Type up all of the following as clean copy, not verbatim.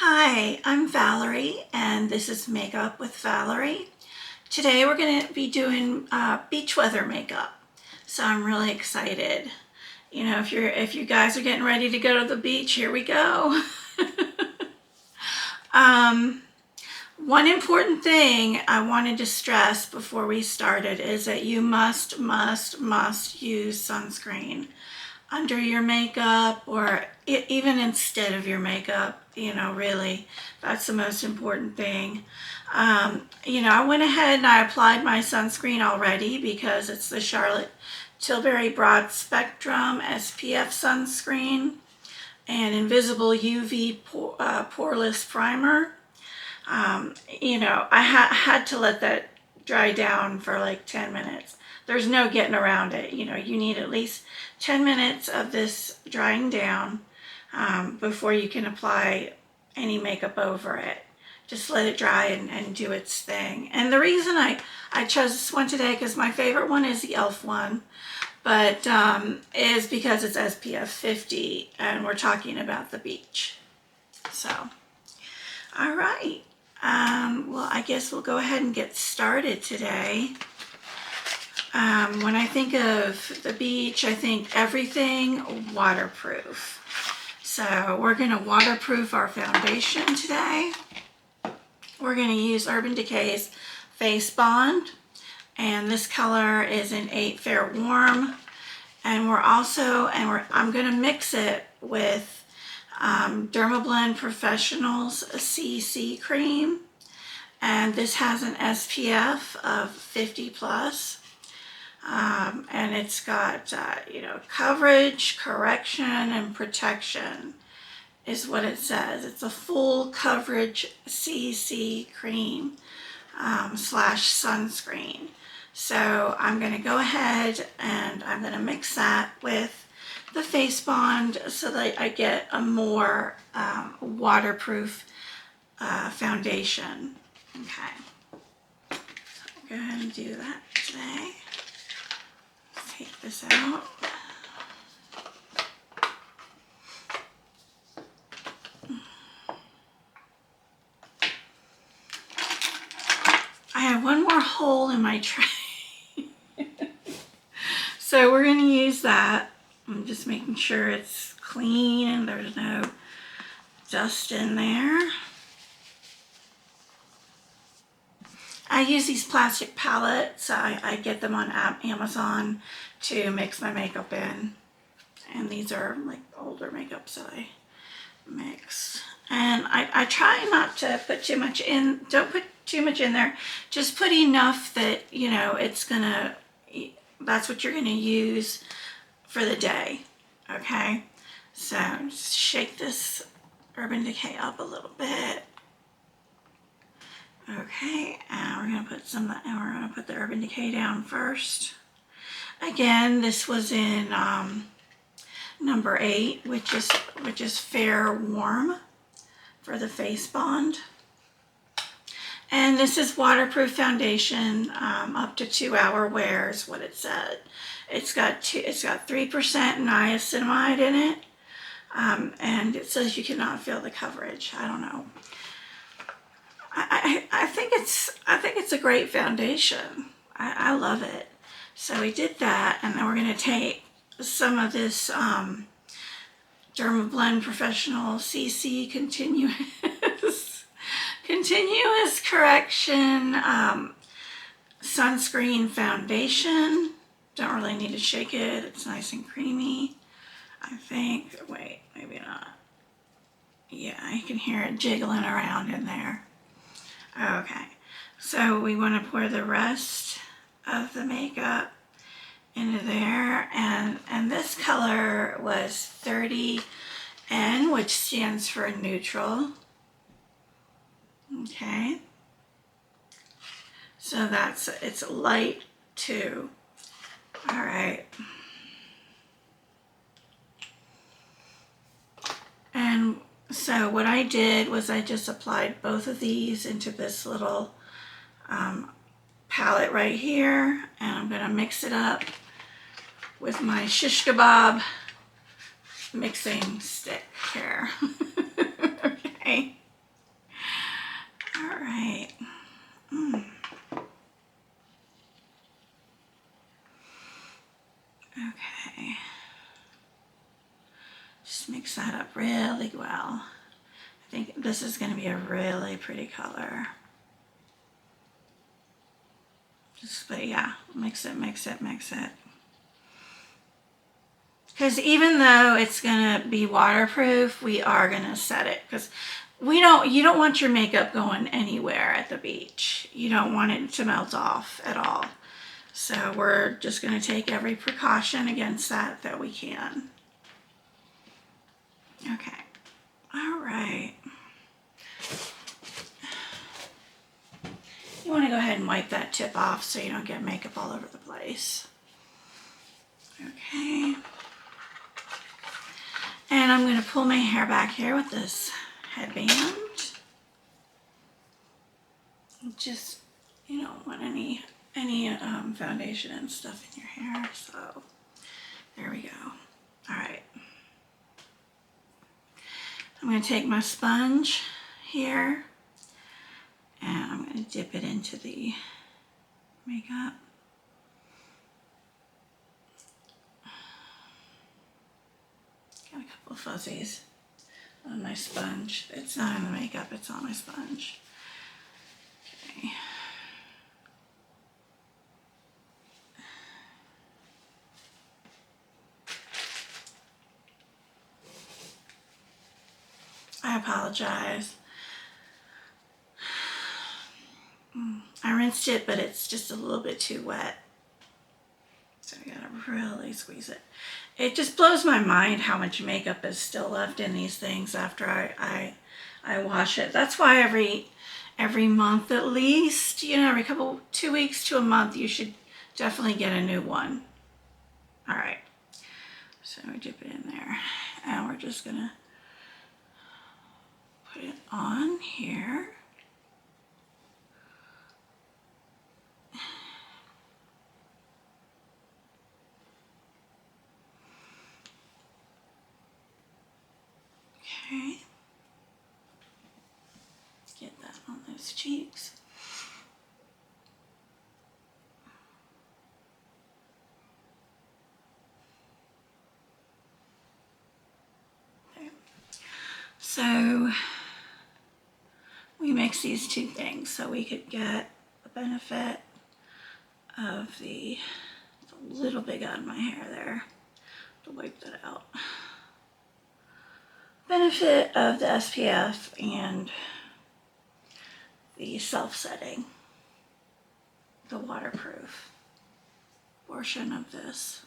Hi, I'm Valerie, and this is Makeup with Valerie. Today we're going to be doing beach weather makeup, so I'm really excited. You know, if you guys are getting ready to go to the beach, here we go. One important thing I wanted to stress before we started is that you must use sunscreen under your makeup, or even instead of your makeup. You know, really, that's the most important thing. You know, I went ahead and I applied my sunscreen already because it's the Charlotte Tilbury Broad Spectrum SPF sunscreen and Invisible UV poreless primer. You know, I had to let that dry down for like 10 minutes. There's no getting around it. You know, you need at least 10 minutes of this drying down before you can apply any makeup over it. Just let it dry and do its thing. And the reason I chose this one today, because my favorite one is the e.l.f. one, but is because it's SPF 50 and we're talking about the beach. So, all right. Well, I guess we'll go ahead and get started today. When I think of the beach, I think everything waterproof. So we're going to waterproof our foundation today. We're going to use Urban Decay's Face Bond, and this color is in 8 Fair Warm. And I'm going to mix it with Dermablend Professionals CC Cream, and this has an SPF of 50 plus, and it's got you know, coverage, correction, and protection is what it says. It's a full coverage CC cream slash sunscreen. So I'm going to go ahead and I'm going to mix that with the Face Bond so that I get a more waterproof foundation. Okay, so I'll go ahead and do that today. Take this out. I have one more hole in my tray. So we're going to use that. I'm just making sure it's clean and there's no dust in there. I use these plastic palettes. I get them on Amazon to mix my makeup in. And these are like older makeups that I mix. And I try not to put too much in. Don't put too much in there. Just put enough that, you know, that's what you're gonna use for the day. Okay? So just shake this Urban Decay up a little bit. Okay, and we're gonna put the Urban Decay down first. Again, this was in number 8, which is Fair Warm for the Face Bond. And this is waterproof foundation, up to 2-hour wear is what it said. It's got 3% niacinamide in it, and it says you cannot feel the coverage. I don't know. I think it's a great foundation. I love it. So we did that, and then we're going to take some of this Dermablend Professional CC Continuous Correction Sunscreen Foundation. Don't really need to shake it. It's nice and creamy, I think. Wait, maybe not. Yeah, you can hear it jiggling around in there. Okay, so we want to pour the rest of the makeup into there, and this color was 30N, which stands for neutral. Okay, so it's light too. All right, and so what I did was I just applied both of these into this little palette right here, and I'm gonna mix it up with my shish kebab mixing stick here. Okay. up really well. I think this is going to be a really pretty color. But yeah, mix it, mix it, mix it. Because even though it's going to be waterproof, we are going to set it. Because you don't want your makeup going anywhere at the beach. You don't want it to melt off at all. So we're just going to take every precaution against that we can. Okay. All right. You want to go ahead and wipe that tip off so you don't get makeup all over the place. Okay. And I'm going to pull my hair back here with this headband. Just, you don't want any foundation and stuff in your hair. So there we go. All right. I'm going to take my sponge here and I'm going to dip it into the makeup. Got a couple of fuzzies on my sponge. It's not in the makeup, it's on my sponge. Okay. I apologize. I rinsed it, but it's just a little bit too wet. So I gotta really squeeze it. It just blows my mind how much makeup is still left in these things after I wash it. That's why every month at least, every 2 weeks to a month, you should definitely get a new one. All right, so we dip it in there and we're just gonna put it on here. Okay, get that on those cheeks. There. So we mix these two things so we could get the benefit of the little big on my hair there. To wipe that out. Benefit of the SPF and the self-setting, the waterproof portion of this.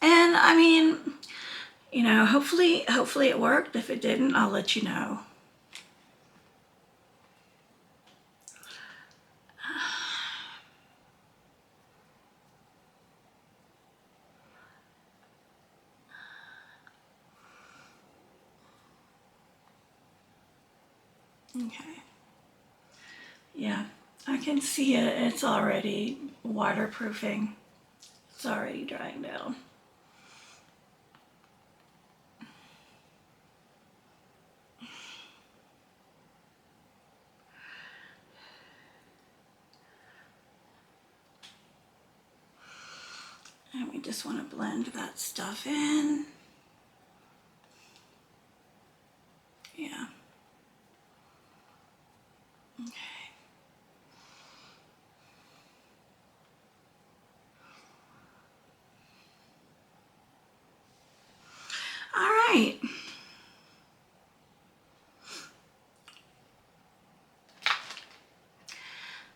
And I mean, hopefully it worked. If it didn't, I'll let you know. Okay. Yeah, I can see it. It's already waterproofing. It's already drying down. And we just want to blend that stuff in. Yeah. Okay. All right.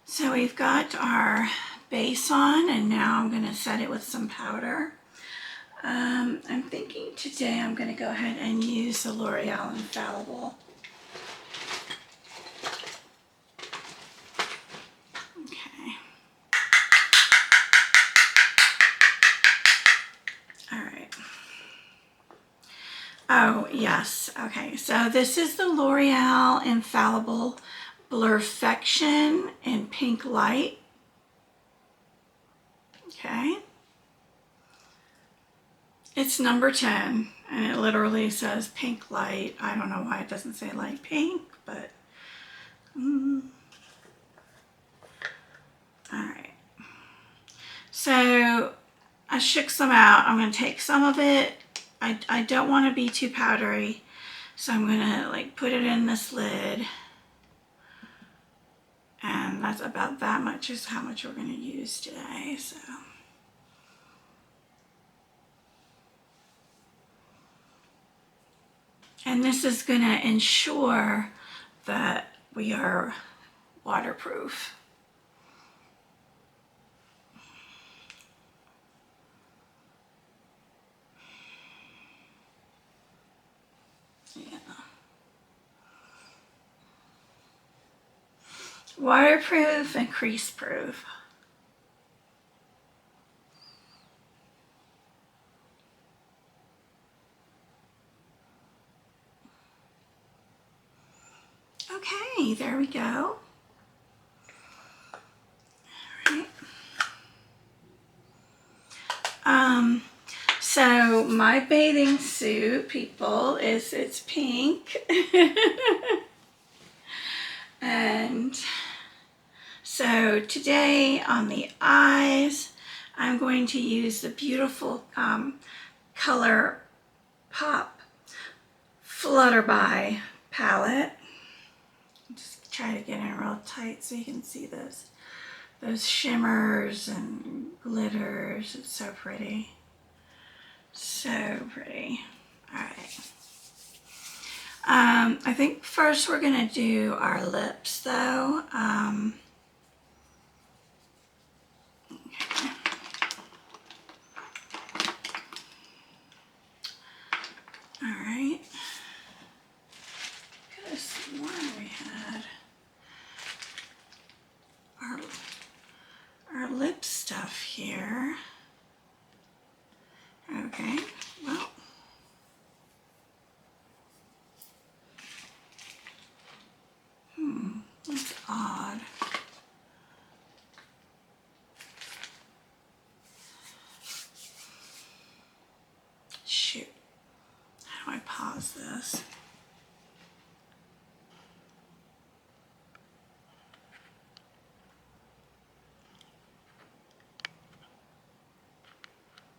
So we've got our base on, and now I'm going to set it with some powder. I'm thinking today I'm going to go ahead and use the L'Oreal Infallible. Okay. All right. Oh, yes. Okay, so this is the L'Oreal Infallible Blurfection in Pink Light. Okay. It's number 10, and it literally says Pink Light. I don't know why it doesn't say light pink, but all right. So I shook some out. I'm going to take some of it I don't want to be too powdery, so I'm gonna like put it in this lid, and that's about that much is how much we're gonna use today. So. And this is gonna ensure that we are waterproof. Yeah. Waterproof and crease proof. Okay, there we go. All right. So my bathing suit, people, it's pink. And so today on the eyes, I'm going to use the beautiful Color Pop Flutterby palette. Just try to get in real tight so you can see those shimmers and glitters. It's so pretty. So pretty. All right. I think first we're gonna do our lips though. Okay. All right. Could have sworn we had our lip stuff here. Okay, well. That's odd. Shoot. How do I pause this?